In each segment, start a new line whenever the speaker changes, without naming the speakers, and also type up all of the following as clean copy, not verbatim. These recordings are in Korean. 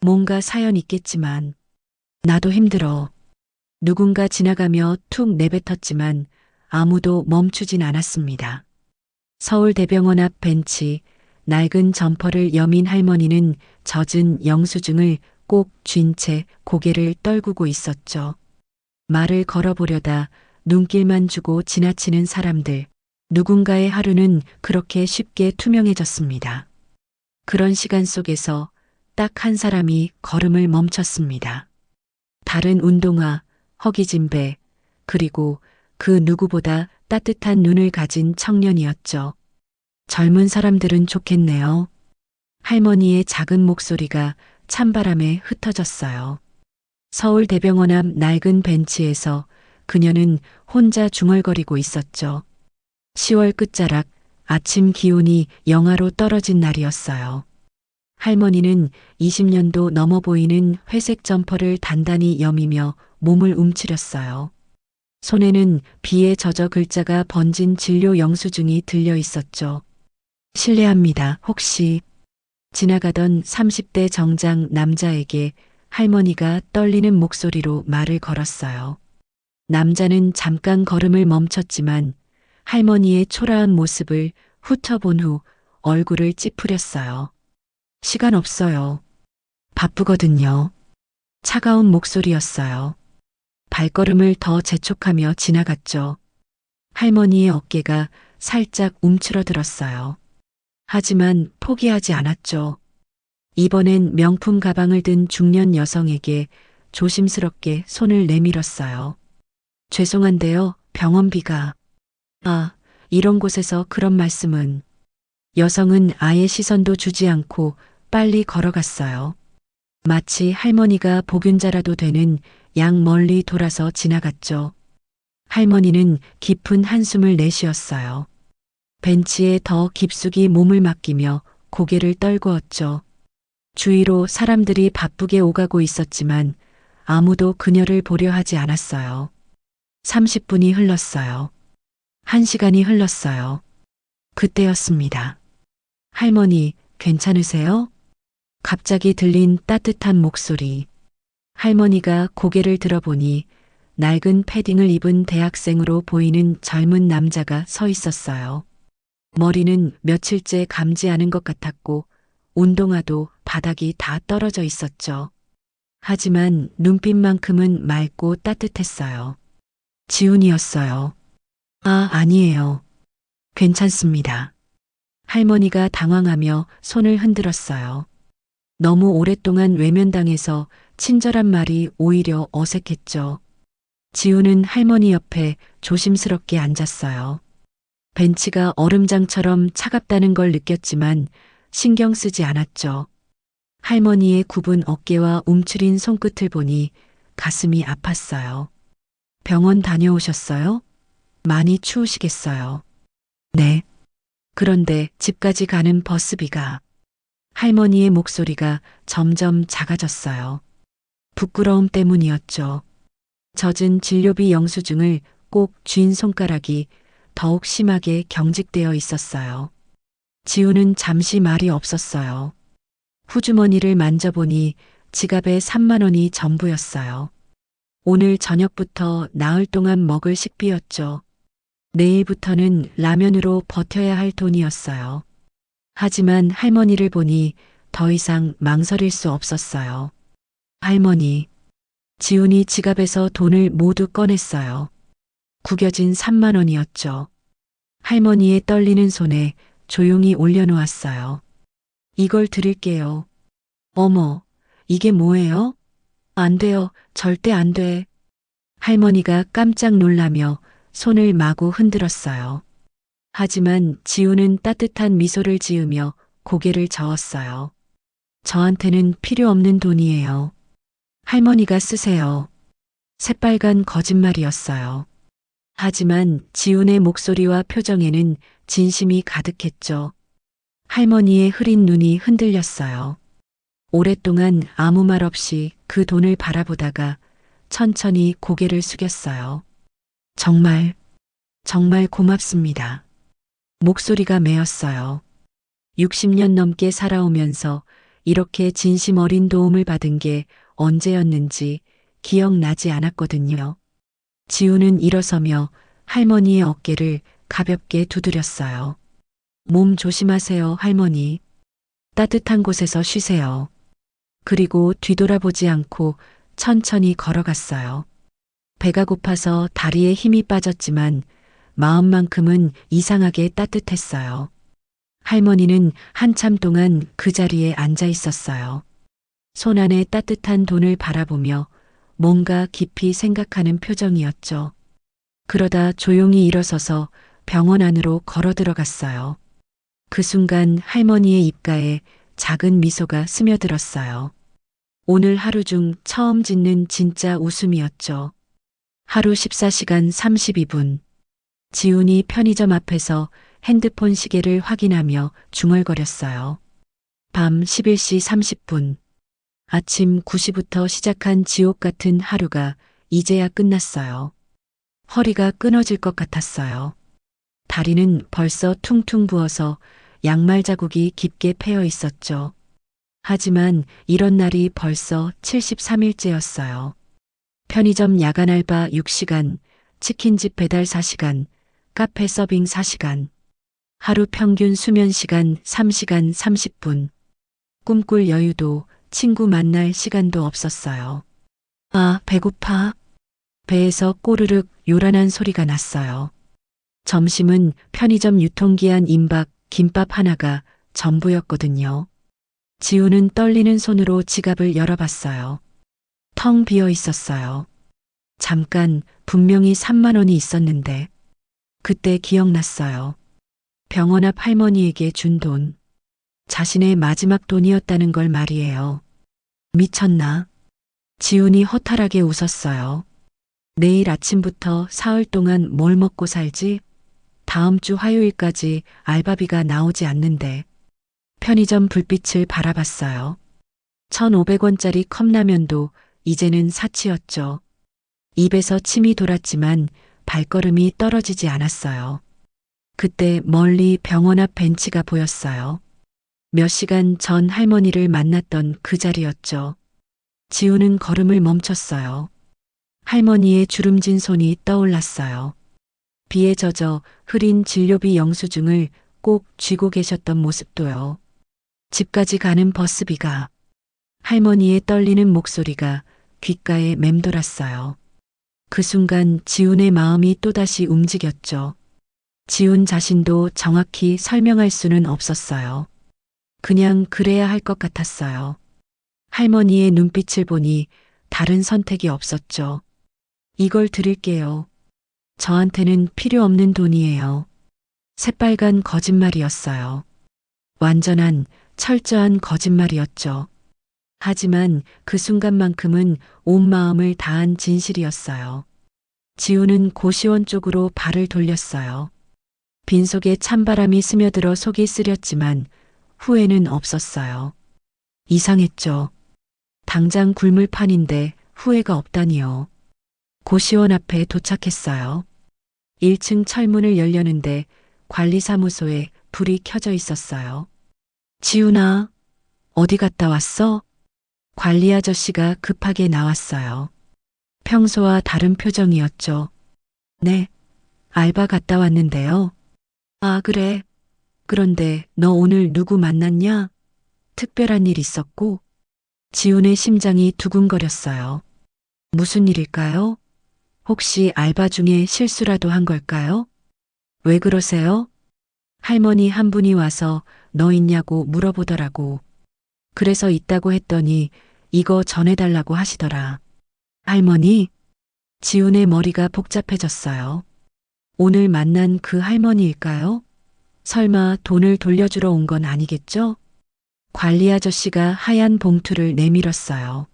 뭔가 사연 있겠지만 나도 힘들어. 누군가 지나가며 툭 내뱉었지만 아무도 멈추진 않았습니다. 서울대병원 앞 벤치, 낡은 점퍼를 여민 할머니는 젖은 영수증을 꼭 쥔 채 고개를 떨구고 있었죠. 말을 걸어보려다 눈길만 주고 지나치는 사람들. 누군가의 하루는 그렇게 쉽게 투명해졌습니다. 그런 시간 속에서 딱 한 사람이 걸음을 멈췄습니다. 다른 운동화, 허기진 배, 그리고 그 누구보다 따뜻한 눈을 가진 청년이었죠. 젊은 사람들은 좋겠네요. 할머니의 작은 목소리가 찬바람에 흩어졌어요. 서울대병원 앞 낡은 벤치에서 그녀는 혼자 중얼거리고 있었죠. 10월 끝자락 아침 기온이 영하로 떨어진 날이었어요. 할머니는 20년도 넘어 보이는 회색 점퍼를 단단히 여미며 몸을 움츠렸어요. 손에는 비에 젖어 글자가 번진 진료 영수증이 들려 있었죠. 실례합니다. 혹시 지나가던 30대 정장 남자에게 할머니가 떨리는 목소리로 말을 걸었어요. 남자는 잠깐 걸음을 멈췄지만 할머니의 초라한 모습을 훑어본 후 얼굴을 찌푸렸어요. 시간 없어요. 바쁘거든요. 차가운 목소리였어요. 발걸음을 더 재촉하며 지나갔죠. 할머니의 어깨가 살짝 움츠러들었어요. 하지만 포기하지 않았죠. 이번엔 명품 가방을 든 중년 여성에게 조심스럽게 손을 내밀었어요. 죄송한데요, 병원비가. 아, 이런 곳에서 그런 말씀은. 여성은 아예 시선도 주지 않고 빨리 걸어갔어요. 마치 할머니가 복균자라도 되는 양 멀리 돌아서 지나갔죠. 할머니는 깊은 한숨을 내쉬었어요. 벤치에 더 깊숙이 몸을 맡기며 고개를 떨구었죠. 주위로 사람들이 바쁘게 오가고 있었지만 아무도 그녀를 보려 하지 않았어요. 30분이 흘렀어요. 1시간이 흘렀어요. 그때였습니다. 할머니, 괜찮으세요? 갑자기 들린 따뜻한 목소리. 할머니가 고개를 들어보니 낡은 패딩을 입은 대학생으로 보이는 젊은 남자가 서 있었어요. 머리는 며칠째 감지 않은 것 같았고 운동화도 바닥이 다 떨어져 있었죠. 하지만 눈빛만큼은 맑고 따뜻했어요. 지훈이었어요. 아, 아니에요. 괜찮습니다. 할머니가 당황하며 손을 흔들었어요. 너무 오랫동안 외면당해서 친절한 말이 오히려 어색했죠. 지훈은 할머니 옆에 조심스럽게 앉았어요. 벤치가 얼음장처럼 차갑다는 걸 느꼈지만 신경 쓰지 않았죠. 할머니의 굽은 어깨와 움츠린 손끝을 보니 가슴이 아팠어요. 병원 다녀오셨어요? 많이 추우시겠어요. 네. 그런데 집까지 가는 버스비가. 할머니의 목소리가 점점 작아졌어요. 부끄러움 때문이었죠. 젖은 진료비 영수증을 꼭 쥔 손가락이 더욱 심하게 경직되어 있었어요. 지우는 잠시 말이 없었어요. 후주머니를 만져보니 지갑에 3만 원이 전부였어요. 오늘 저녁부터 나흘 동안 먹을 식비였죠. 내일부터는 라면으로 버텨야 할 돈이었어요. 하지만 할머니를 보니 더 이상 망설일 수 없었어요. 할머니, 지훈이 지갑에서 돈을 모두 꺼냈어요. 구겨진 3만 원이었죠. 할머니의 떨리는 손에 조용히 올려놓았어요. 이걸 드릴게요. 어머, 이게 뭐예요? 안 돼요. 절대 안 돼. 할머니가 깜짝 놀라며 손을 마구 흔들었어요. 하지만 지우는 따뜻한 미소를 지으며 고개를 저었어요. 저한테는 필요 없는 돈이에요. 할머니가 쓰세요. 새빨간 거짓말이었어요. 하지만 지훈의 목소리와 표정에는 진심이 가득했죠. 할머니의 흐린 눈이 흔들렸어요. 오랫동안 아무 말 없이 그 돈을 바라보다가 천천히 고개를 숙였어요. 정말 고맙습니다. 목소리가 메었어요. 60년 넘게 살아오면서 이렇게 진심 어린 도움을 받은 게 언제였는지 기억나지 않았거든요. 지우는 일어서며 할머니의 어깨를 가볍게 두드렸어요. 몸 조심하세요, 할머니. 따뜻한 곳에서 쉬세요. 그리고 뒤돌아보지 않고 천천히 걸어갔어요. 배가 고파서 다리에 힘이 빠졌지만 마음만큼은 이상하게 따뜻했어요. 할머니는 한참 동안 그 자리에 앉아 있었어요. 손 안에 따뜻한 돈을 바라보며 뭔가 깊이 생각하는 표정이었죠. 그러다 조용히 일어서서 병원 안으로 걸어 들어갔어요. 그 순간 할머니의 입가에 작은 미소가 스며들었어요. 오늘 하루 중 처음 짓는 진짜 웃음이었죠. 하루 14시간 32분. 지훈이 편의점 앞에서 핸드폰 시계를 확인하며 중얼거렸어요. 밤 11시 30분. 아침 9시부터 시작한 지옥 같은 하루가 이제야 끝났어요. 허리가 끊어질 것 같았어요. 다리는 벌써 퉁퉁 부어서 양말 자국이 깊게 패여 있었죠. 하지만 이런 날이 벌써 73일째였어요. 편의점 야간 알바 6시간, 치킨집 배달 4시간, 카페 서빙 4시간. 하루 평균 수면 시간 3시간 30분. 꿈꿀 여유도 친구 만날 시간도 없었어요. 아, 배고파. 배에서 꼬르륵 요란한 소리가 났어요. 점심은 편의점 유통기한 임박 김밥 하나가 전부였거든요. 지우는 떨리는 손으로 지갑을 열어봤어요. 텅 비어 있었어요. 잠깐 분명히 3만 원이 있었는데 그때 기억났어요. 병원 앞 할머니에게 준 돈. 자신의 마지막 돈이었다는 걸 말이에요. 미쳤나? 지훈이 허탈하게 웃었어요. 내일 아침부터 사흘 동안 뭘 먹고 살지? 다음 주 화요일까지 알바비가 나오지 않는데. 편의점 불빛을 바라봤어요. 1,500원짜리 컵라면도 이제는 사치였죠. 입에서 침이 돌았지만 발걸음이 떨어지지 않았어요. 그때 멀리 병원 앞 벤치가 보였어요. 몇 시간 전 할머니를 만났던 그 자리였죠. 지우는 걸음을 멈췄어요. 할머니의 주름진 손이 떠올랐어요. 비에 젖어 흐린 진료비 영수증을 꼭 쥐고 계셨던 모습도요. 집까지 가는 버스비가. 할머니의 떨리는 목소리가 귓가에 맴돌았어요. 그 순간 지훈의 마음이 또다시 움직였죠. 지훈 자신도 정확히 설명할 수는 없었어요. 그냥 그래야 할 것 같았어요. 할머니의 눈빛을 보니 다른 선택이 없었죠. 이걸 드릴게요. 저한테는 필요 없는 돈이에요. 새빨간 거짓말이었어요. 완전한 철저한 거짓말이었죠. 하지만 그 순간만큼은 온 마음을 다한 진실이었어요. 지우는 고시원 쪽으로 발을 돌렸어요. 빈속에 찬바람이 스며들어 속이 쓰렸지만 후회는 없었어요. 이상했죠. 당장 굶을 판인데 후회가 없다니요. 고시원 앞에 도착했어요. 1층 철문을 열려는데 관리사무소에 불이 켜져 있었어요. 지훈아, 어디 갔다 왔어? 관리 아저씨가 급하게 나왔어요. 평소와 다른 표정이었죠. 네, 알바 갔다 왔는데요. 아, 그래. 그런데 너 오늘 누구 만났냐? 특별한 일 있었고? 지훈의 심장이 두근거렸어요. 무슨 일일까요? 혹시 알바 중에 실수라도 한 걸까요? 왜 그러세요? 할머니 한 분이 와서 너 있냐고 물어보더라고. 그래서 있다고 했더니 이거 전해달라고 하시더라. 할머니? 지훈의 머리가 복잡해졌어요. 오늘 만난 그 할머니일까요? 설마 돈을 돌려주러 온 건 아니겠죠? 관리 아저씨가 하얀 봉투를 내밀었어요.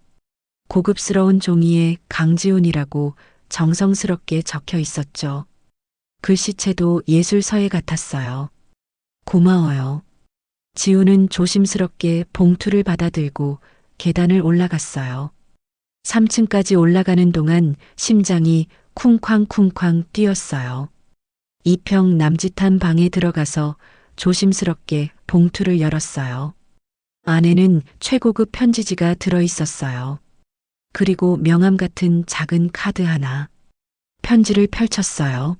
고급스러운 종이에 강지훈이라고 정성스럽게 적혀 있었죠. 글씨체도 예술서예 같았어요. 고마워요. 지훈은 조심스럽게 봉투를 받아들고 계단을 올라갔어요. 3층까지 올라가는 동안 심장이 쿵쾅쿵쾅 뛰었어요. 2평 남짓한 방에 들어가서 조심스럽게 봉투를 열었어요. 안에는 최고급 편지지가 들어 있었어요. 그리고 명함 같은 작은 카드 하나. 편지를 펼쳤어요.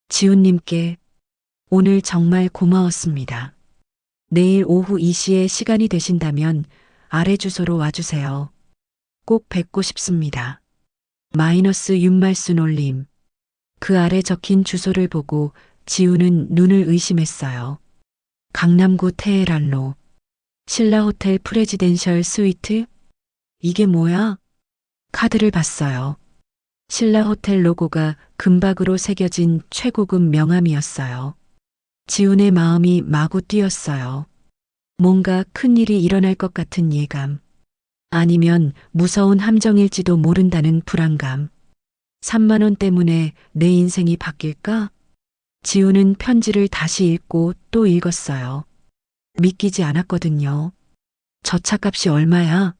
지훈님께 오늘 정말 고마웠습니다. 내일 오후 2시에 시간이 되신다면 아래 주소로 와주세요. 꼭 뵙고 싶습니다. 마이너스 윤말순 올림. 그 아래 적힌 주소를 보고 지우는 눈을 의심했어요. 강남구 테헤란로. 신라호텔 프레지덴셜 스위트? 이게 뭐야? 카드를 봤어요. 신라호텔 로고가 금박으로 새겨진 최고급 명함이었어요. 지훈의 마음이 마구 뛰었어요. 뭔가 큰일이 일어날 것 같은 예감. 아니면 무서운 함정일지도 모른다는 불안감. 3만 원 때문에 내 인생이 바뀔까? 지훈은 편지를 다시 읽고 또 읽었어요. 믿기지 않았거든요. 저 차값이 얼마야?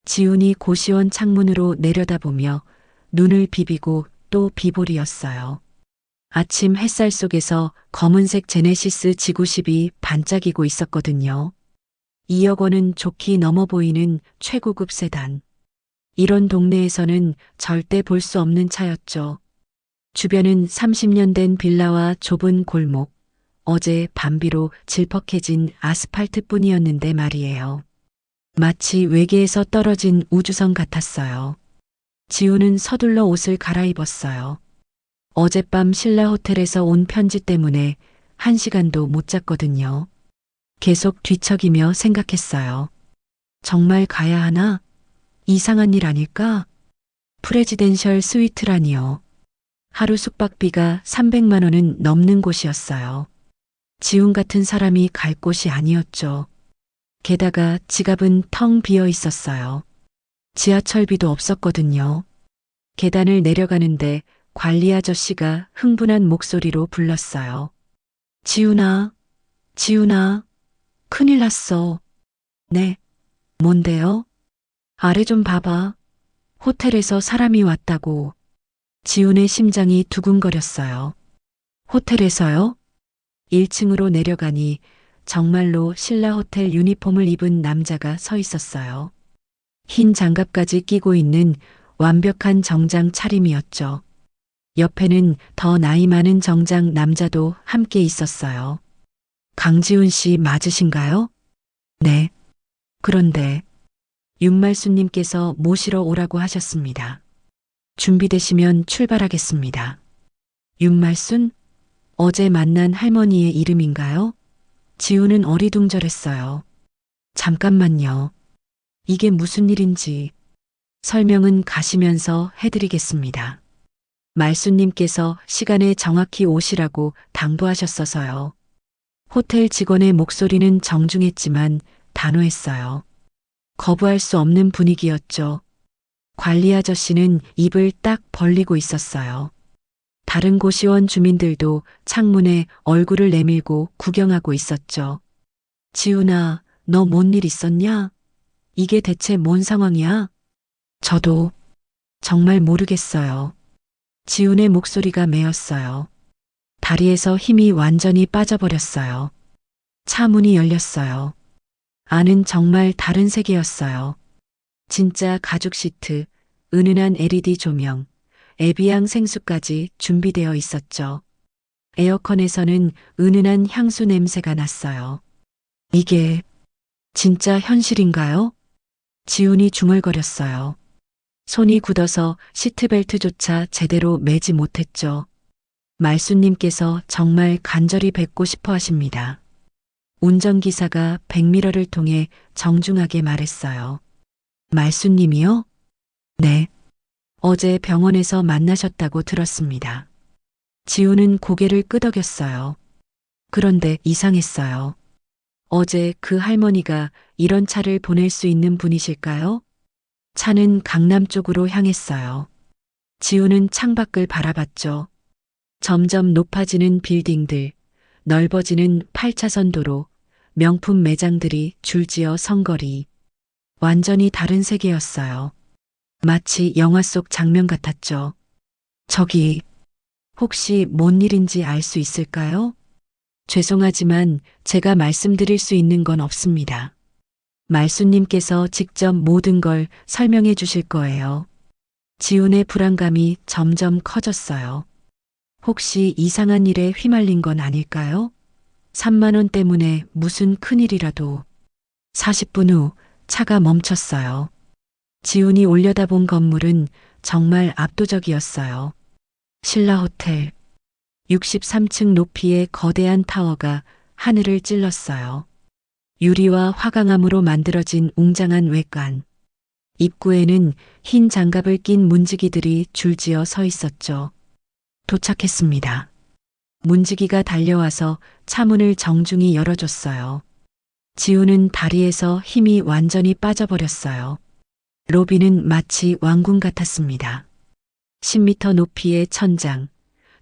지훈이 고시원 창문으로 내려다보며 눈을 비비고 또 비볼이었어요. 아침 햇살 속에서 검은색 제네시스 지구십이 반짝이고 있었거든요. 2억 원은 좋게 넘어 보이는 최고급 세단. 이런 동네에서는 절대 볼 수 없는 차였죠. 주변은 30년 된 빌라와 좁은 골목, 어제 밤비로 질퍽해진 아스팔트뿐이었는데 말이에요. 마치 외계에서 떨어진 우주선 같았어요. 지우는 서둘러 옷을 갈아입었어요. 어젯밤 신라 호텔에서 온 편지 때문에 1시간도 못 잤거든요. 계속 뒤척이며 생각했어요. 정말 가야 하나? 이상한 일 아닐까? 프레지덴셜 스위트라니요. 하루 숙박비가 300만 원은 넘는 곳이었어요. 지훈 같은 사람이 갈 곳이 아니었죠. 게다가 지갑은 텅 비어 있었어요. 지하철비도 없었거든요. 계단을 내려가는데 관리 아저씨가 흥분한 목소리로 불렀어요. 지훈아, 지훈아, 큰일 났어. 네, 뭔데요? 아래 좀 봐봐. 호텔에서 사람이 왔다고. 지훈의 심장이 두근거렸어요. 호텔에서요? 1층으로 내려가니 정말로 신라 호텔 유니폼을 입은 남자가 서 있었어요. 흰 장갑까지 끼고 있는 완벽한 정장 차림이었죠. 옆에는 더 나이 많은 정장 남자도 함께 있었어요. 강지훈 씨 맞으신가요? 네. 그런데 윤말순님께서 모시러 오라고 하셨습니다. 준비되시면 출발하겠습니다. 윤말순? 어제 만난 할머니의 이름인가요? 지우는 어리둥절했어요. 잠깐만요. 이게 무슨 일인지 설명은 가시면서 해드리겠습니다. 말순님께서 시간에 정확히 오시라고 당부하셨어서요. 호텔 직원의 목소리는 정중했지만 단호했어요. 거부할 수 없는 분위기였죠. 관리 아저씨는 입을 딱 벌리고 있었어요. 다른 고시원 주민들도 창문에 얼굴을 내밀고 구경하고 있었죠. 지훈아, 너 뭔 일 있었냐? 이게 대체 뭔 상황이야? 저도 정말 모르겠어요. 지훈의 목소리가 메었어요. 다리에서 힘이 완전히 빠져버렸어요. 차 문이 열렸어요. 안은 정말 다른 세계였어요. 진짜 가죽 시트, 은은한 LED 조명, 에비앙 생수까지 준비되어 있었죠. 에어컨에서는 은은한 향수 냄새가 났어요. 이게 진짜 현실인가요? 지훈이 중얼거렸어요. 손이 굳어서 시트벨트조차 제대로 매지 못했죠. 말순님께서 정말 간절히 뵙고 싶어 하십니다. 운전기사가 백미러를 통해 정중하게 말했어요. 말순님이요? 네. 어제 병원에서 만나셨다고 들었습니다. 지우는 고개를 끄덕였어요. 그런데 이상했어요. 어제 그 할머니가 이런 차를 보낼 수 있는 분이실까요? 차는 강남 쪽으로 향했어요. 지우는 창밖을 바라봤죠. 점점 높아지는 빌딩들, 넓어지는 8차선 도로, 명품 매장들이 줄지어 성거리. 완전히 다른 세계였어요. 마치 영화 속 장면 같았죠. 저기, 혹시 뭔 일인지 알 수 있을까요? 죄송하지만 제가 말씀드릴 수 있는 건 없습니다. 말수님께서 직접 모든 걸 설명해 주실 거예요. 지훈의 불안감이 점점 커졌어요. 혹시 이상한 일에 휘말린 건 아닐까요? 3만 원 때문에 무슨 큰일이라도. 40분 후 차가 멈췄어요. 지훈이 올려다본 건물은 정말 압도적이었어요. 신라호텔. 63층 높이의 거대한 타워가 하늘을 찔렀어요. 유리와 화강암으로 만들어진 웅장한 외관. 입구에는 흰 장갑을 낀 문지기들이 줄지어 서 있었죠. 도착했습니다. 문지기가 달려와서 차문을 정중히 열어줬어요. 지훈은 다리에서 힘이 완전히 빠져버렸어요. 로비는 마치 왕궁 같았습니다. 10m 높이의 천장,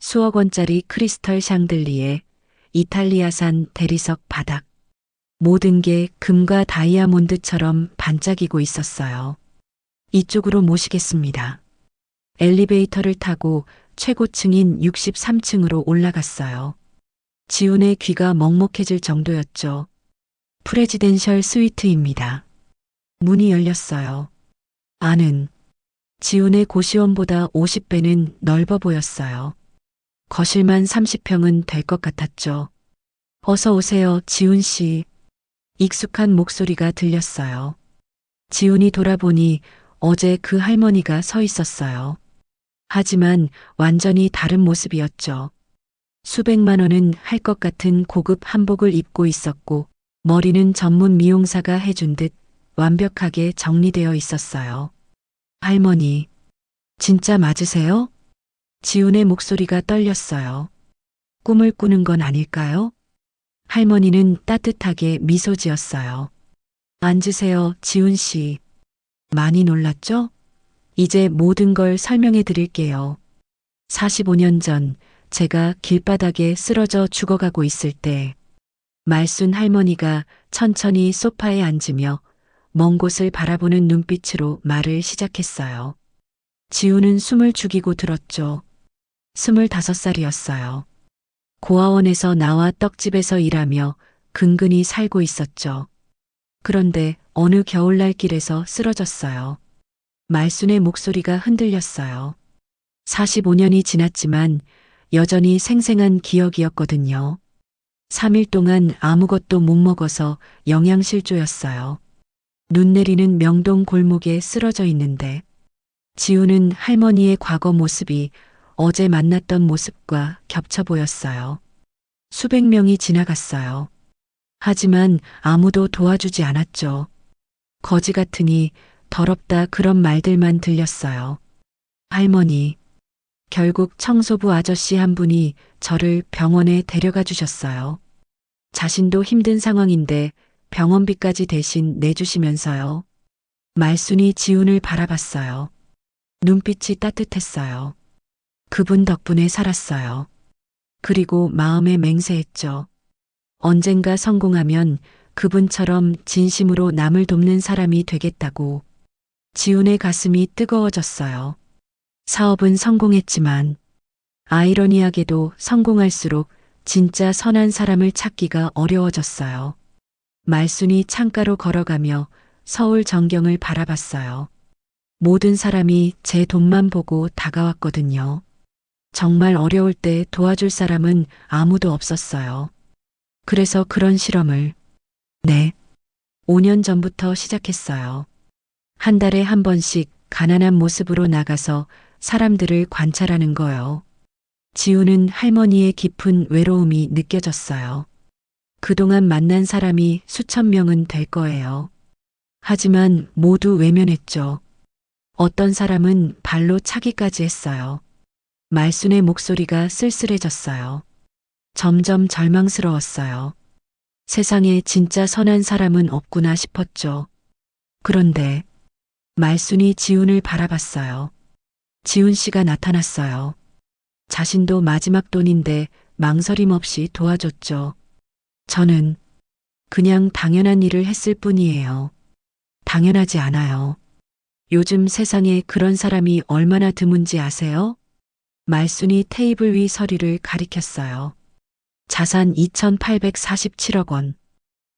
수억 원짜리 크리스털 샹들리에, 이탈리아산 대리석 바닥. 모든 게 금과 다이아몬드처럼 반짝이고 있었어요. 이쪽으로 모시겠습니다. 엘리베이터를 타고 최고층인 63층으로 올라갔어요. 지훈의 귀가 먹먹해질 정도였죠. 프레지덴셜 스위트입니다. 문이 열렸어요. 안은 지훈의 고시원보다 50배는 넓어 보였어요. 거실만 30평은 될 것 같았죠. 어서 오세요, 지훈 씨. 익숙한 목소리가 들렸어요. 지훈이 돌아보니 어제 그 할머니가 서 있었어요. 하지만 완전히 다른 모습이었죠. 수백만 원은 할 것 같은 고급 한복을 입고 있었고 머리는 전문 미용사가 해준 듯 완벽하게 정리되어 있었어요. 할머니, 진짜 맞으세요? 지훈의 목소리가 떨렸어요. 꿈을 꾸는 건 아닐까요? 할머니는 따뜻하게 미소 지었어요. 앉으세요, 지훈 씨. 많이 놀랐죠? 이제 모든 걸 설명해 드릴게요. 45년 전 제가 길바닥에 쓰러져 죽어가고 있을 때 말순 할머니가 천천히 소파에 앉으며 먼 곳을 바라보는 눈빛으로 말을 시작했어요. 지훈은 숨을 죽이고 들었죠. 25살이었어요. 고아원에서 나와 떡집에서 일하며 근근히 살고 있었죠. 그런데 어느 겨울날 길에서 쓰러졌어요. 말순의 목소리가 흔들렸어요. 45년이 지났지만 여전히 생생한 기억이었거든요. 3일 동안 아무것도 못 먹어서 영양실조였어요. 눈 내리는 명동 골목에 쓰러져 있는데 지훈은 할머니의 과거 모습이 어제 만났던 모습과 겹쳐 보였어요. 수백 명이 지나갔어요. 하지만 아무도 도와주지 않았죠. 거지 같으니 더럽다 그런 말들만 들렸어요. 할머니, 결국 청소부 아저씨 한 분이 저를 병원에 데려가 주셨어요. 자신도 힘든 상황인데 병원비까지 대신 내주시면서요. 말순이 지훈을 바라봤어요. 눈빛이 따뜻했어요. 그분 덕분에 살았어요. 그리고 마음에 맹세했죠. 언젠가 성공하면 그분처럼 진심으로 남을 돕는 사람이 되겠다고. 지훈의 가슴이 뜨거워졌어요. 사업은 성공했지만 아이러니하게도 성공할수록 진짜 선한 사람을 찾기가 어려워졌어요. 말순이 창가로 걸어가며 서울 전경을 바라봤어요. 모든 사람이 제 돈만 보고 다가왔거든요. 정말 어려울 때 도와줄 사람은 아무도 없었어요. 그래서 그런 실험을, 네, 5년 전부터 시작했어요. 한 달에 한 번씩 가난한 모습으로 나가서 사람들을 관찰하는 거요. 지훈은 할머니의 깊은 외로움이 느껴졌어요. 그동안 만난 사람이 수천 명은 될 거예요. 하지만 모두 외면했죠. 어떤 사람은 발로 차기까지 했어요. 말순의 목소리가 쓸쓸해졌어요. 점점 절망스러웠어요. 세상에 진짜 선한 사람은 없구나 싶었죠. 그런데 말순이 지훈을 바라봤어요. 지훈 씨가 나타났어요. 자신도 마지막 돈인데 망설임 없이 도와줬죠. 저는 그냥 당연한 일을 했을 뿐이에요. 당연하지 않아요. 요즘 세상에 그런 사람이 얼마나 드문지 아세요? 말순이 테이블 위 서류를 가리켰어요. 자산 2,847억 원.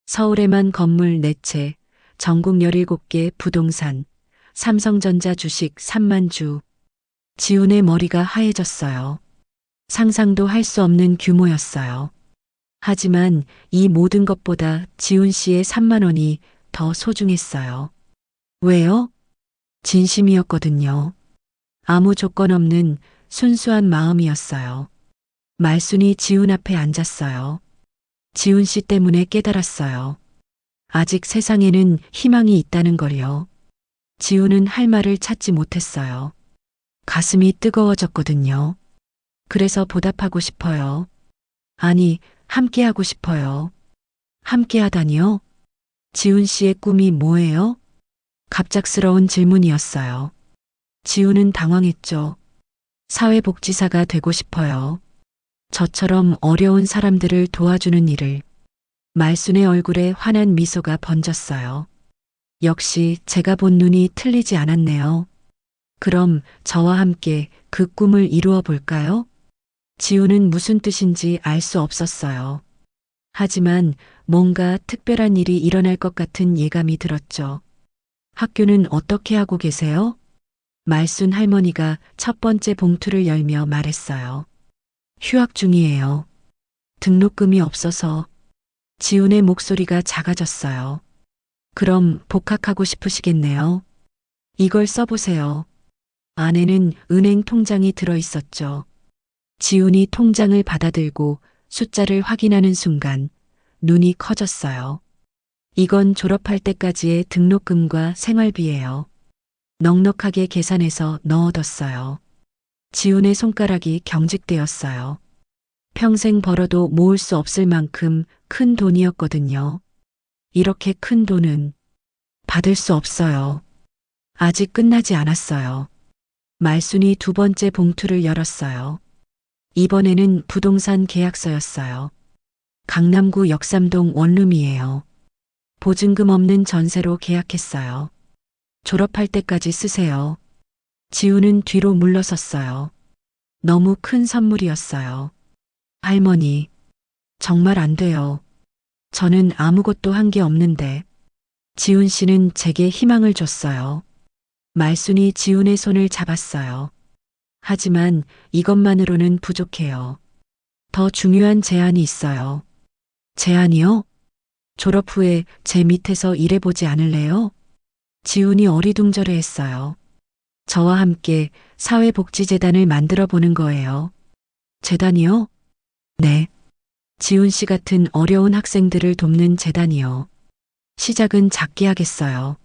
서울에만 건물 4채, 전국 17개 부동산, 삼성전자 주식 3만 주. 지훈의 머리가 하얘졌어요. 상상도 할 수 없는 규모였어요. 하지만 이 모든 것보다 지훈 씨의 3만 원이 더 소중했어요. 왜요? 진심이었거든요. 아무 조건 없는 순수한 마음이었어요. 말순이 지훈 앞에 앉았어요. 지훈 씨 때문에 깨달았어요. 아직 세상에는 희망이 있다는 걸요. 지훈은 할 말을 찾지 못했어요. 가슴이 뜨거워졌거든요. 그래서 보답하고 싶어요. 아니, 함께하고 싶어요. 함께하다니요? 지훈 씨의 꿈이 뭐예요? 갑작스러운 질문이었어요. 지훈은 당황했죠. 사회복지사가 되고 싶어요. 저처럼 어려운 사람들을 도와주는 일을. 말순의 얼굴에 환한 미소가 번졌어요. 역시 제가 본 눈이 틀리지 않았네요. 그럼 저와 함께 그 꿈을 이루어 볼까요? 지훈은 무슨 뜻인지 알 수 없었어요. 하지만 뭔가 특별한 일이 일어날 것 같은 예감이 들었죠. 학교는 어떻게 하고 계세요? 말순 할머니가 첫 번째 봉투를 열며 말했어요. 휴학 중이에요. 등록금이 없어서. 지훈의 목소리가 작아졌어요. 그럼 복학하고 싶으시겠네요. 이걸 써보세요. 안에는 은행 통장이 들어 있었죠. 지훈이 통장을 받아들고 숫자를 확인하는 순간 눈이 커졌어요. 이건 졸업할 때까지의 등록금과 생활비예요. 넉넉하게 계산해서 넣어뒀어요. 지훈의 손가락이 경직되었어요. 평생 벌어도 모을 수 없을 만큼 큰 돈이었거든요. 이렇게 큰 돈은 받을 수 없어요. 아직 끝나지 않았어요. 말순이 두 번째 봉투를 열었어요. 이번에는 부동산 계약서였어요. 강남구 역삼동 원룸이에요. 보증금 없는 전세로 계약했어요. 졸업할 때까지 쓰세요. 지훈은 뒤로 물러섰어요. 너무 큰 선물이었어요. 할머니, 정말 안 돼요. 저는 아무것도 한 게 없는데. 지훈 씨는 제게 희망을 줬어요. 말순이 지훈의 손을 잡았어요. 하지만 이것만으로는 부족해요. 더 중요한 제안이 있어요. 제안이요? 졸업 후에 제 밑에서 일해보지 않을래요? 지훈이 어리둥절해 했어요. 저와 함께 사회복지재단을 만들어 보는 거예요. 재단이요? 네. 지훈 씨 같은 어려운 학생들을 돕는 재단이요. 시작은 작게 하겠어요.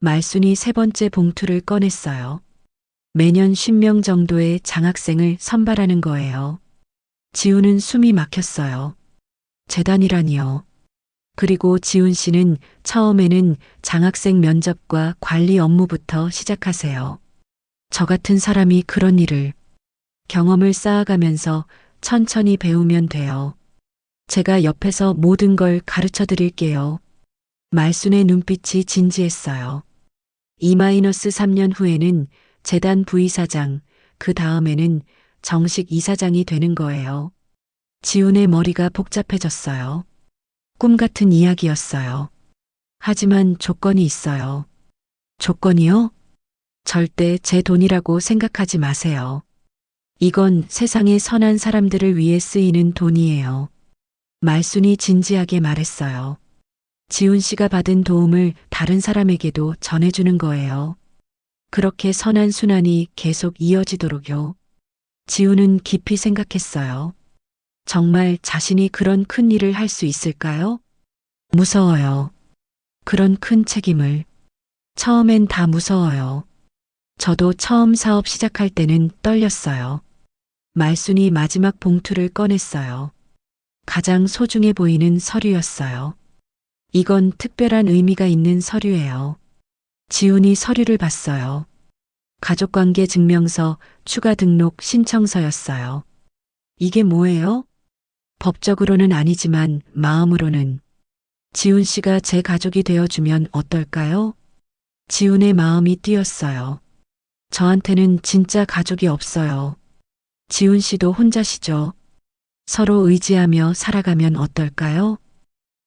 말순이 세 번째 봉투를 꺼냈어요. 매년 10명 정도의 장학생을 선발하는 거예요. 지훈은 숨이 막혔어요. 재단이라니요. 그리고 지훈 씨는 처음에는 장학생 면접과 관리 업무부터 시작하세요. 저 같은 사람이 그런 일을, 경험을 쌓아가면서 천천히 배우면 돼요. 제가 옆에서 모든 걸 가르쳐 드릴게요. 말순의 눈빛이 진지했어요. 2-3년 후에는 재단 부이사장, 그 다음에는 정식 이사장이 되는 거예요. 지훈의 머리가 복잡해졌어요. 꿈 같은 이야기였어요. 하지만 조건이 있어요. 조건이요? 절대 제 돈이라고 생각하지 마세요. 이건 세상의 선한 사람들을 위해 쓰이는 돈이에요. 말순이 진지하게 말했어요. 지훈 씨가 받은 도움을 다른 사람에게도 전해주는 거예요. 그렇게 선한 순환이 계속 이어지도록요. 지훈은 깊이 생각했어요. 정말 자신이 그런 큰 일을 할 수 있을까요? 무서워요. 그런 큰 책임을. 처음엔 다 무서워요. 저도 처음 사업 시작할 때는 떨렸어요. 말순이 마지막 봉투를 꺼냈어요. 가장 소중해 보이는 서류였어요. 이건 특별한 의미가 있는 서류예요. 지훈이 서류를 봤어요. 가족관계 증명서 추가 등록 신청서였어요. 이게 뭐예요? 법적으로는 아니지만 마음으로는. 지훈 씨가 제 가족이 되어주면 어떨까요? 지훈의 마음이 뛰었어요. 저한테는 진짜 가족이 없어요. 지훈 씨도 혼자시죠? 서로 의지하며 살아가면 어떨까요?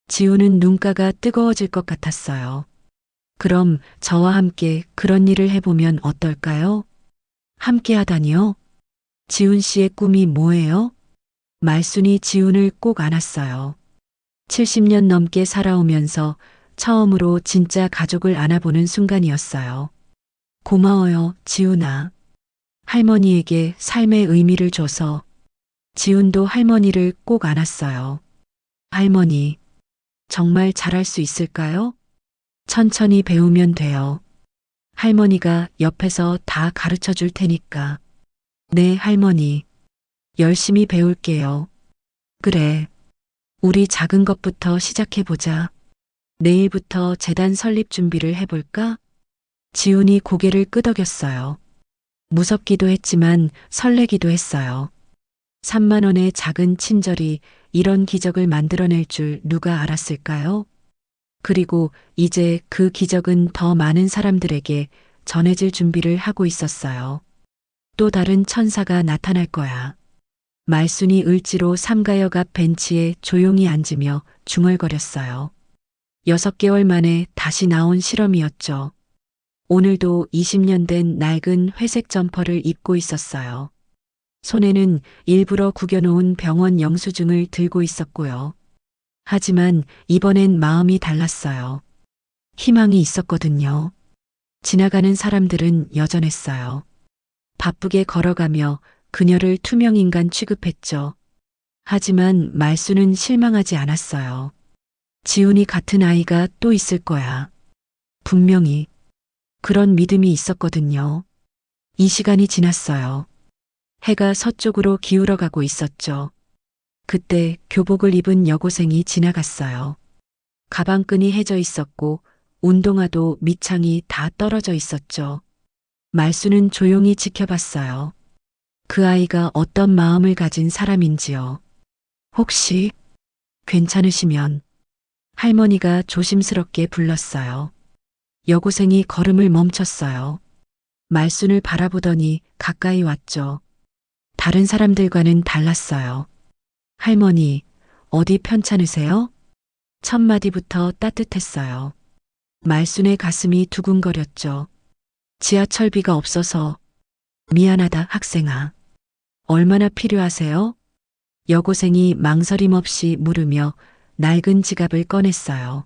지훈은 눈가가 뜨거워질 것 같았어요. 그럼 저와 함께 그런 일을 해보면 어떨까요? 함께 하다니요? 지훈 씨의 꿈이 뭐예요? 말순이 지훈을 꼭 안았어요. 70년 넘게 살아오면서 처음으로 진짜 가족을 안아보는 순간이었어요. 고마워요, 지훈아. 할머니에게 삶의 의미를 줘서. 지훈도 할머니를 꼭 안았어요. 할머니, 정말 잘할 수 있을까요? 천천히 배우면 돼요. 할머니가 옆에서 다 가르쳐 줄 테니까. 네, 할머니. 열심히 배울게요. 그래. 우리 작은 것부터 시작해보자. 내일부터 재단 설립 준비를 해볼까? 지훈이 고개를 끄덕였어요. 무섭기도 했지만 설레기도 했어요. 3만 원의 작은 친절이 이런 기적을 만들어낼 줄 누가 알았을까요? 그리고 이제 그 기적은 더 많은 사람들에게 전해질 준비를 하고 있었어요. 또 다른 천사가 나타날 거야. 말순이 을지로 삼가역 앞 벤치에 조용히 앉으며 중얼거렸어요. 6개월 만에 다시 나온 실험이었죠. 오늘도 20년 된 낡은 회색 점퍼를 입고 있었어요. 손에는 일부러 구겨놓은 병원 영수증을 들고 있었고요. 하지만 이번엔 마음이 달랐어요. 희망이 있었거든요. 지나가는 사람들은 여전했어요. 바쁘게 걸어가며 그녀를 투명인간 취급했죠. 하지만 말수는 실망하지 않았어요. 지훈이 같은 아이가 또 있을 거야. 분명히 그런 믿음이 있었거든요. 이 시간이 지났어요. 해가 서쪽으로 기울어가고 있었죠. 그때 교복을 입은 여고생이 지나갔어요. 가방끈이 해져 있었고 운동화도 밑창이 다 떨어져 있었죠. 말수는 조용히 지켜봤어요. 그 아이가 어떤 마음을 가진 사람인지요. 혹시 괜찮으시면 할머니가 조심스럽게 불렀어요. 여고생이 걸음을 멈췄어요. 말순을 바라보더니 가까이 왔죠. 다른 사람들과는 달랐어요. 할머니, 어디 편찮으세요? 첫 마디부터 따뜻했어요. 말순의 가슴이 두근거렸죠. 지하철비가 없어서. 미안하다, 학생아. 얼마나 필요하세요? 여고생이 망설임 없이 물으며 낡은 지갑을 꺼냈어요.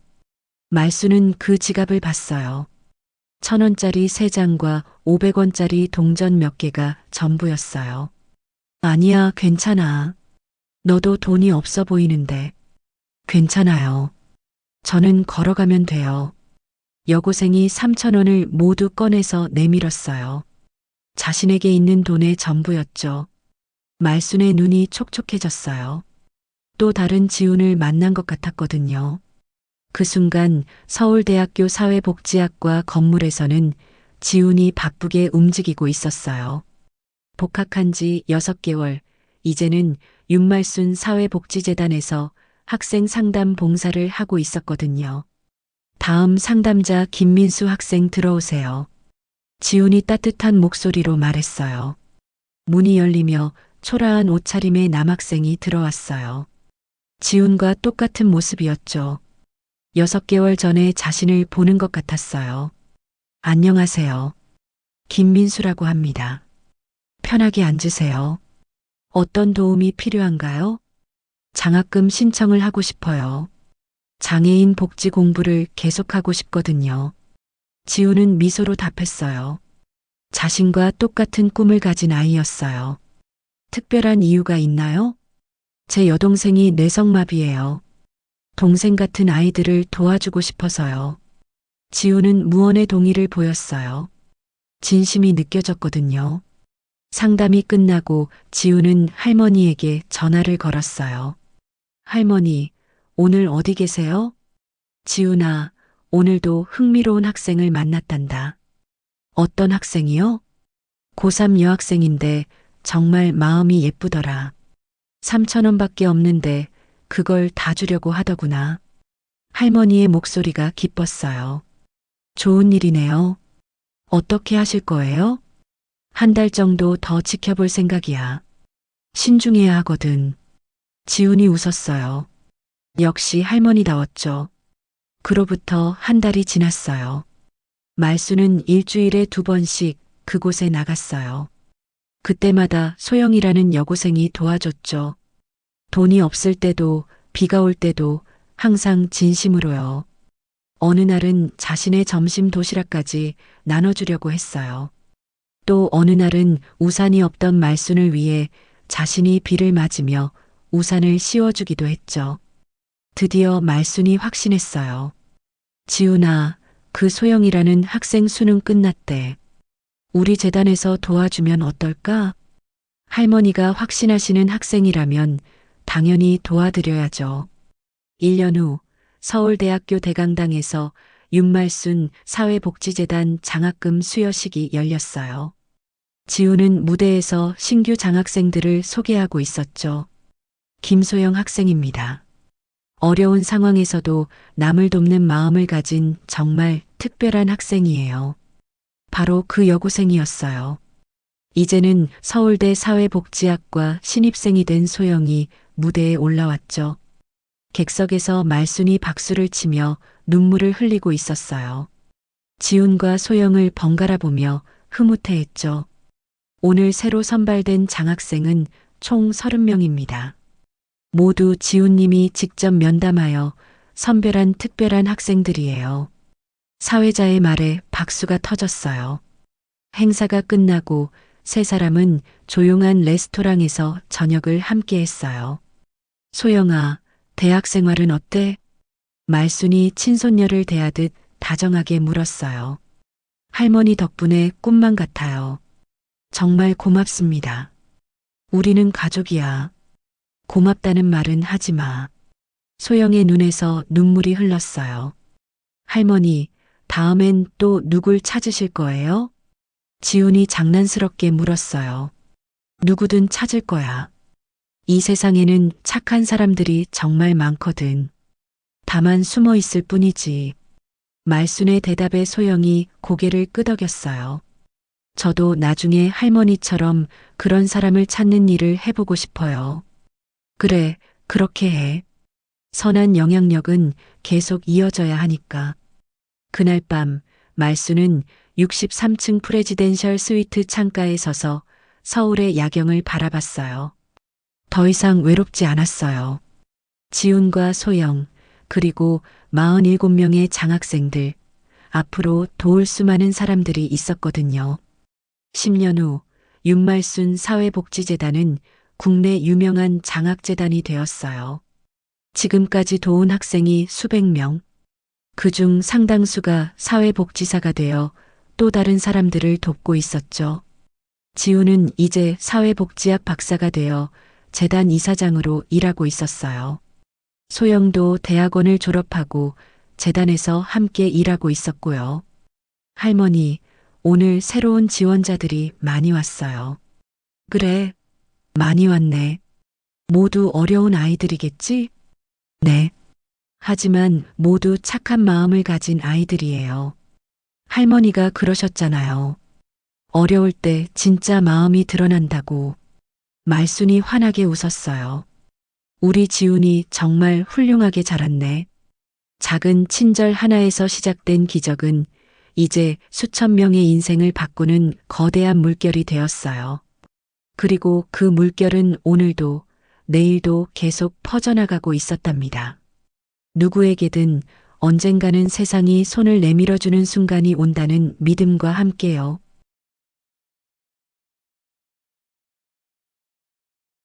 말수는 그 지갑을 봤어요. 1,000원짜리 3장과 500원짜리 동전 몇 개가 전부였어요. 아니야, 괜찮아. 너도 돈이 없어 보이는데. 괜찮아요. 저는 걸어가면 돼요. 여고생이 3,000원을 모두 꺼내서 내밀었어요. 자신에게 있는 돈의 전부였죠. 말순의 눈이 촉촉해졌어요. 또 다른 지훈을 만난 것 같았거든요. 그 순간 서울대학교 사회복지학과 건물에서는 지훈이 바쁘게 움직이고 있었어요. 복학한 지 6개월, 이제는 윤말순 사회복지재단에서 학생 상담 봉사를 하고 있었거든요. 다음 상담자 김민수 학생 들어오세요. 지훈이 따뜻한 목소리로 말했어요. 문이 열리며 초라한 옷차림의 남학생이 들어왔어요. 지훈과 똑같은 모습이었죠. 6개월 전에 자신을 보는 것 같았어요. 안녕하세요. 김민수라고 합니다. 편하게 앉으세요. 어떤 도움이 필요한가요? 장학금 신청을 하고 싶어요. 장애인 복지 공부를 계속하고 싶거든요. 지훈은 미소로 답했어요. 자신과 똑같은 꿈을 가진 아이였어요. 특별한 이유가 있나요? 제 여동생이 뇌성마비예요. 동생 같은 아이들을 도와주고 싶어서요. 지훈은 무언의 동의를 보였어요. 진심이 느껴졌거든요. 상담이 끝나고 지훈은 할머니에게 전화를 걸었어요. 할머니, 오늘 어디 계세요? 지훈아, 오늘도 흥미로운 학생을 만났단다. 어떤 학생이요? 고3 여학생인데 정말 마음이 예쁘더라. 3,000원밖에 없는데 그걸 다 주려고 하더구나. 할머니의 목소리가 기뻤어요. 좋은 일이네요. 어떻게 하실 거예요? 한 달 정도 더 지켜볼 생각이야. 신중해야 하거든. 지훈이 웃었어요. 역시 할머니다웠죠. 그로부터 한 달이 지났어요. 말수는 일주일에 2번씩 그곳에 나갔어요. 그때마다 소영이라는 여고생이 도와줬죠. 돈이 없을 때도 비가 올 때도 항상 진심으로요. 어느 날은 자신의 점심 도시락까지 나눠주려고 했어요. 또 어느 날은 우산이 없던 말순을 위해 자신이 비를 맞으며 우산을 씌워주기도 했죠. 드디어 말순이 확신했어요. 지훈아, 그 소영이라는 학생 수능 끝났대. 우리 재단에서 도와주면 어떨까? 할머니가 확신하시는 학생이라면 당연히 도와드려야죠. 1년 후 서울대학교 대강당에서 윤말순 사회복지재단 장학금 수여식이 열렸어요. 지우는 무대에서 신규 장학생들을 소개하고 있었죠. 김소영 학생입니다. 어려운 상황에서도 남을 돕는 마음을 가진 정말 특별한 학생이에요. 바로 그 여고생이었어요. 이제는 서울대 사회복지학과 신입생이 된 소영이 무대에 올라왔죠. 객석에서 말순이 박수를 치며 눈물을 흘리고 있었어요. 지훈과 소영을 번갈아 보며 흐뭇해했죠. 오늘 새로 선발된 장학생은 총 30명입니다. 모두 지훈님이 직접 면담하여 선별한 특별한 학생들이에요. 사회자의 말에 박수가 터졌어요. 행사가 끝나고 세 사람은 조용한 레스토랑에서 저녁을 함께 했어요. 소영아, 대학 생활은 어때? 말순이 친손녀를 대하듯 다정하게 물었어요. 할머니 덕분에 꿈만 같아요. 정말 고맙습니다. 우리는 가족이야. 고맙다는 말은 하지 마. 소영의 눈에서 눈물이 흘렀어요. 할머니, 다음엔 또 누굴 찾으실 거예요? 지훈이 장난스럽게 물었어요. 누구든 찾을 거야. 이 세상에는 착한 사람들이 정말 많거든. 다만 숨어 있을 뿐이지. 말순의 대답에 소영이 고개를 끄덕였어요. 저도 나중에 할머니처럼 그런 사람을 찾는 일을 해보고 싶어요. 그래, 그렇게 해. 선한 영향력은 계속 이어져야 하니까. 그날 밤, 말순은 63층 프레지덴셜 스위트 창가에 서서 서울의 야경을 바라봤어요. 더 이상 외롭지 않았어요. 지훈과 소영, 그리고 47명의 장학생들, 앞으로 도울 수많은 사람들이 있었거든요. 10년 후 윤말순 사회복지재단은 국내 유명한 장학재단이 되었어요. 지금까지 도운 학생이 수백 명, 그중 상당수가 사회복지사가 되어 또 다른 사람들을 돕고 있었죠. 지우는 이제 사회복지학 박사가 되어 재단 이사장으로 일하고 있었어요. 소영도 대학원을 졸업하고 재단에서 함께 일하고 있었고요. 할머니, 오늘 새로운 지원자들이 많이 왔어요. 그래, 많이 왔네. 모두 어려운 아이들이겠지? 네. 하지만 모두 착한 마음을 가진 아이들이에요. 할머니가 그러셨잖아요. 어려울 때 진짜 마음이 드러난다고. 말순이 환하게 웃었어요. 우리 지훈이 정말 훌륭하게 자랐네. 작은 친절 하나에서 시작된 기적은 이제 수천 명의 인생을 바꾸는 거대한 물결이 되었어요. 그리고 그 물결은 오늘도 내일도 계속 퍼져나가고 있었답니다. 누구에게든 언젠가는 세상이 손을 내밀어주는 순간이 온다는 믿음과 함께요.